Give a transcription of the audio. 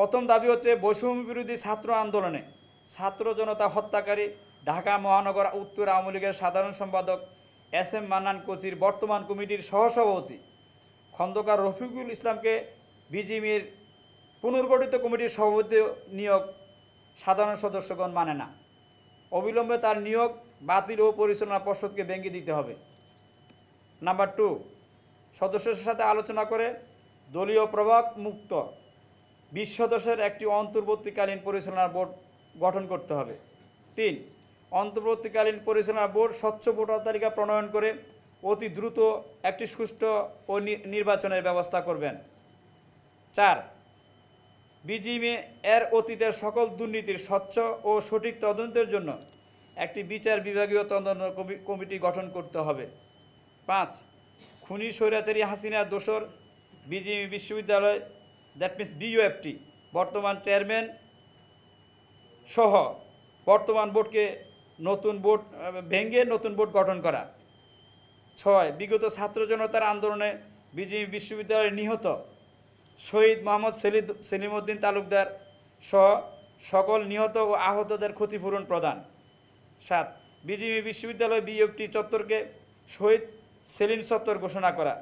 প্রথম দাবি হচ্ছে বৈষম্য বিরোধী ছাত্র আন্দোলনে ছাত্র জনতা হত্যাকারী ঢাকা মহানগর উত্তর আওয়ামী লীগের সাধারণ সম্পাদক এস এম মান্নান কোচির বর্তমান কমিটির সহসভাপতি খন্দকার রফিকুল ইসলামকে বিজিএমের পুনর্গঠিত কমিটির সভাপতি নিয়োগ সাধারণ সদস্যগণ মানে না। অবিলম্বে তার নিয়োগ বাতিল ও পরিচালনা পর্ষদকে ভেঙে দিতে হবে। নাম্বার 2, সদস্যদের সাথে আলোচনা করে দলীয় প্রভাব মুক্ত 20 সদস্যের একটি অন্তর্বর্তীকালীন পরিচালনা বোর্ড গঠন করতে হবে। 3, অন্তর্বর্তীকালীন পরিচালনা বোর্ড স্বচ্ছ ভোটার তালিকা প্রণয়ন করে অতি দ্রুত একটি সুষ্ঠু ও নির্বাচনের ব্যবস্থা করবেন। 4, বিজিএমএ এর অতীতের সকল দুর্নীতির স্বচ্ছ ও সঠিক তদন্তের জন্য একটি বিচার বিভাগীয় তদন্ত কমিটি গঠন করতে হবে। 5, খুনি স্বৈরাচারী হাসিনা দোসর বিজিএমই বিশ্ববিদ্যালয় দ্যাট মিনস বিইউএফটি বর্তমান চেয়ারম্যান সহ বর্তমান বোর্ডকে নতুন বোর্ড ভেঙে নতুন বোর্ড গঠন করা। 6, বিগত ছাত্র জনতার আন্দোলনে বিজিএমই বিশ্ববিদ্যালয়ে নিহত শহীদ মোহাম্মদ সেলিমউদ্দিন তালুকদার সহ সকল নিহত ও আহতদের ক্ষতিপূরণ প্রদান। 7, বিজিএমই বিশ্ববিদ্যালয় বিইউএফটি চত্বরকে শহীদ সেলিম চত্বর ঘোষণা করা।